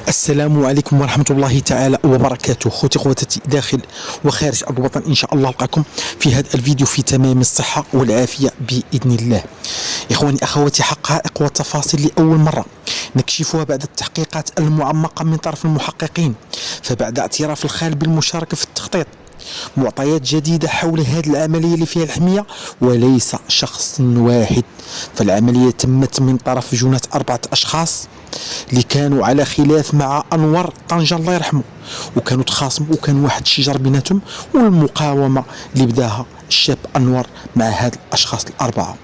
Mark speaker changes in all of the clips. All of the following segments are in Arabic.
Speaker 1: السلام عليكم ورحمة الله تعالى وبركاته. خوتي خواتاتي داخل وخارج أرض الوطن، إن شاء الله ألقاكم في هذا الفيديو في تمام الصحة والعافية بإذن الله. إخواني أخواتي، حقائق وتفاصيل لأول مرة نكشفها بعد التحقيقات المعمقة من طرف المحققين، فبعد اعتراف الخال بالمشاركة في التخطيط، معطيات جديدة حول هذه العملية اللي فيها الحمية وليس شخص واحد. فالعملية تمت من طرف جنة 4 أشخاص اللي كانوا على خلاف مع أنور طنجة الله يرحمه، وكانوا تخاصموا وكان واحد الشجر بيناتهم، والمقاومة اللي بداها الشاب أنور مع هاد الأشخاص الأربعة.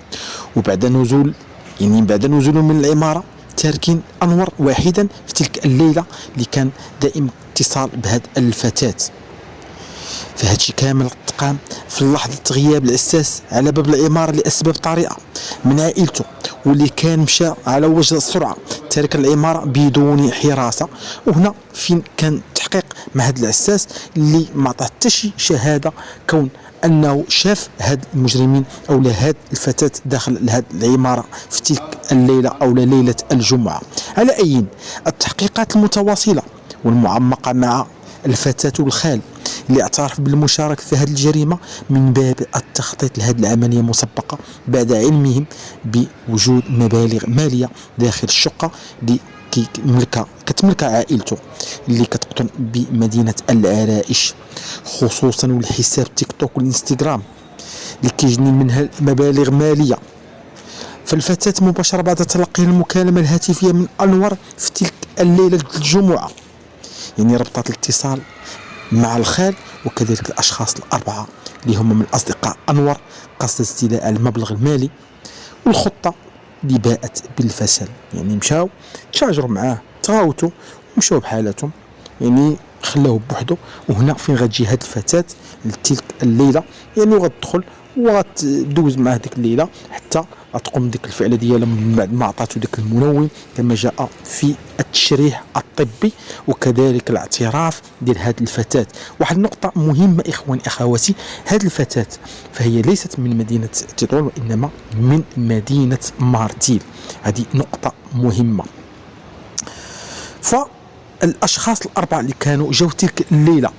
Speaker 1: وبعد نزول بعد نزوله من العمارة تاركين أنور واحدا في تلك الليلة اللي كان دائم اتصال بهذه الفتاة. فهذا الشيء كامل تقام في لحظة غياب العساس على باب العمارة لأسباب طارئة من عائلته، واللي كان مشى على وجه السرعة تارك العمارة بدون حراسة. وهنا فين كان تحقيق مع هذا العساس اللي ما عطاه حتى شي شهادة كون أنه شاف هاد المجرمين أو هاد الفتاة داخل هاد العمارة في تلك الليلة أو ليلة الجمعة. على أي التحقيقات المتواصلة والمعمقة مع الفتاة والخال اللي اعترف بالمشاركة في هذه الجريمة من باب التخطيط لهذه العملية مسبقة، بعد علمهم بوجود مبالغ مالية داخل الشقة اللي كتملكها عائلته اللي كتقطن بمدينة العرائش، خصوصا والحساب تيك توك والانستغرام اللي كيجني منها مبالغ مالية. فالفتاة مباشرة بعد تلقي المكالمة الهاتفية من أنور في تلك الليلة الجمعة ربطت الاتصال مع الخال وكذلك الأشخاص الأربعة اللي هم من أصدقاء أنور قصد استيلاء المبلغ المالي، والخطة اللي باءت بالفشل. مشاو تشاجروا معاه، تغاوتوا ومشاو بحالاتهم، خلاوه بوحده. وهنا فين غتجي هاد الفتاة لتلك الليلة وغتدخل وغتدوز مع ديك الليلة حتى غتقوم ديك الفعلة ديالها من بعد ما عطاتو ديك المنوم كما جاء في التشريح الطبي وكذلك الاعتراف ديال هذه الفتاة. واحد النقطة مهمة إخواني أخواتي، هذه الفتاة فهي ليست من مدينة تطوان وإنما من مدينة مارتيل. هذه نقطة مهمة. فالأشخاص الأربعة اللي كانوا جاو تلك الليلة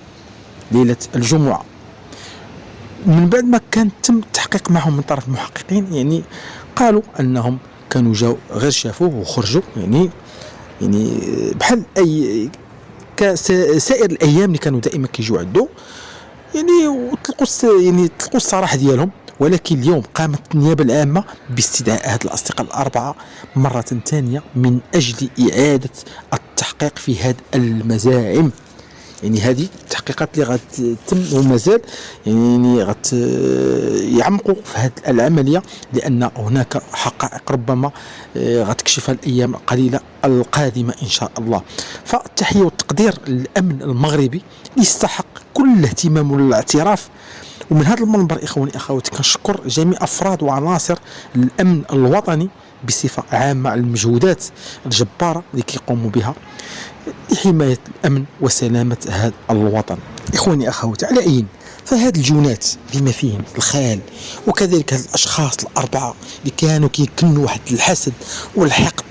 Speaker 1: ليلة الجمعة من بعد ما كان تم التحقيق معهم من طرف المحققين، قالوا أنهم كانوا جاو غير شافوه وخرجوا، بحال أي كسائر الأيام اللي كانوا دائما كيجوا عندو، وطلقوا الصراحة ديالهم. ولكن اليوم قامت النيابة العامة باستدعاء هاد الأصدقاء الأربعة مرة ثانية من أجل إعادة التحقيق في هذه المزاعم. هذه التحقيقات اللي غتتم ومازال يعمقوا في هذه العملية، لأن هناك حقائق ربما غتكشفها الأيام القليلة القادمة إن شاء الله. فالتحية والتقدير للأمن المغربي يستحق كل الاهتمام والاعتراف. ومن هذا المنبر إخواني أخواتي كنشكر جميع أفراد وعناصر الأمن الوطني بصفة عامة على المجهودات الجبارة اللي كيقوموا بها لحماية الأمن وسلامة هذا الوطن. إخواني أخواتي، على أي فهاد الجنات بما فيهم الخال وكذلك هاد الأشخاص الأربعة اللي كانوا كيكنوا واحد الحسد والحقد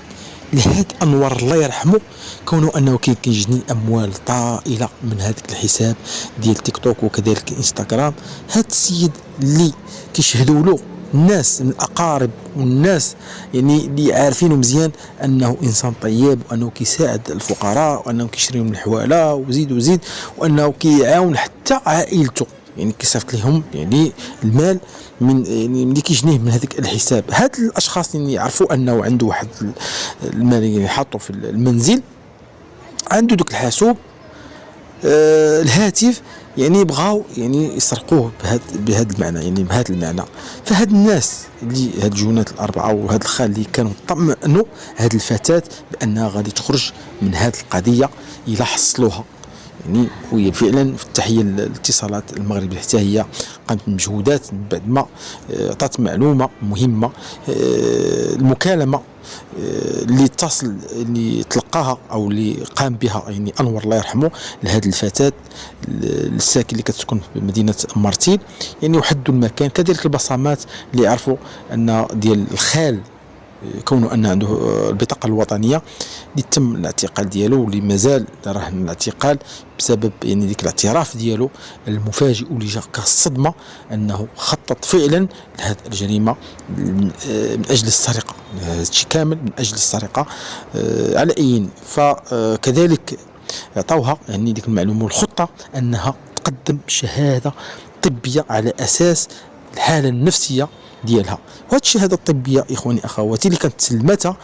Speaker 1: لهاد أنور الله يرحمه، كونه أنه كيجني أموال طائلة من هذاك الحساب ديال تيك توك وكذلك انستغرام. هاد السيد اللي كيشهدوا له الناس من الأقارب والناس اللي عارفينه مزيان أنه إنسان طيب، وأنه كيساعد الفقراء، وأنه كيشري من الحوالة وزيد وأنه كيعاون حتى عائلته، كيصيفط لهم المال من اللي كيجنيه من هذاك الحساب. هاد الأشخاص يعرفوا أنه عنده واحد المال حاطه في المنزل، عنده دوك الحاسوب الهاتف، بغاو يسرقوه بهذا المعنى، بهذا المعنى. فهاد الناس اللي هاد الجنات الأربعة وهاد الخال اللي كانوا طمئنوا هاد الفتاة بأنها غادي تخرج من هاد القضية إلى حصلوها. وهي فعلا في التحية الاتصالات المغربية حتى هي قامت بمجهودات بعد ما عطات معلومة مهمة. المكالمة اللي اتصل اللي تلقاها او اللي قام بها انور الله يرحمه لهذه الفتاه الساكن اللي كتسكن في مدينه مارتيل، وحدوا المكان كذلك البصمات اللي عرفوا ان ديال الخال كونه ان عنده البطاقه الوطنيه اللي تم الاعتقال ديالو، واللي مازال راهن الاعتقال بسبب يعني ديك الاعتراف ديالو المفاجئ واللي جا كصدمه انه خطط فعلا لهذه الجريمه من اجل السرقه. هادشي كامل من اجل السرقه. على اي فكذلك عطاوها يعني ديك المعلومه والخطه انها تقدم شهاده طبيه على اساس الحاله النفسيه ديالها. وهذه الشهاده الطبيه اخواني اخواتي اللي كانت تسلمتها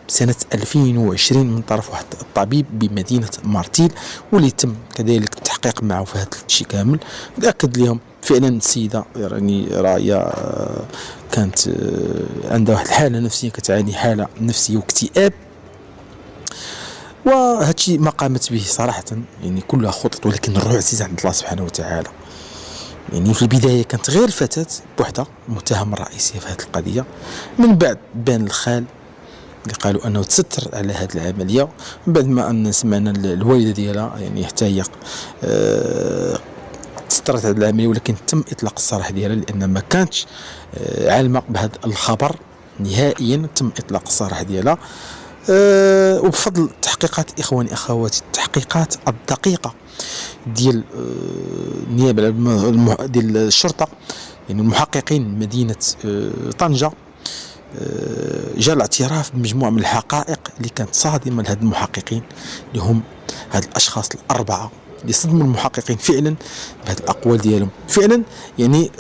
Speaker 1: سنة 2020 من طرف واحد الطبيب بمدينة مارتيل، واللي تم كذلك التحقيق معه في هذا الشيء كامل. تأكد لهم فعلا السيدة يعني راهي كانت عندها واحد الحالة نفسية، كتعاني حالة نفسية واكتئاب. وهذا الشيء ما قامت به صراحة يعني كلها خطط، ولكن الروح عزيز عند الله سبحانه وتعالى. يعني في البداية كانت غير فتاة بوحدها المتهم الرئيسية في هذه القضية، من بعد بان الخال اللي قالوا انه تستر على هذه العمليه، من بعد ما ان سمعنا الوالده ديالها يعني حتى هي تسترت على العمليه، ولكن تم اطلاق السراح ديالها لان ما كانتش عالمه بهذا الخبر نهائيا. تم اطلاق السراح ديالها وبفضل التحقيقات اخواني اخواتي، التحقيقات الدقيقه ديال النيابه ديال الشرطه، يعني المحققين من مدينه طنجه، جاء الاعتراف بمجموعة من الحقائق اللي كانت صادمة لهذ المحققين، اللي هم هاد الأشخاص الأربعة اللي صدموا المحققين فعلا بهذه الأقوال ديالهم. فعلا يعني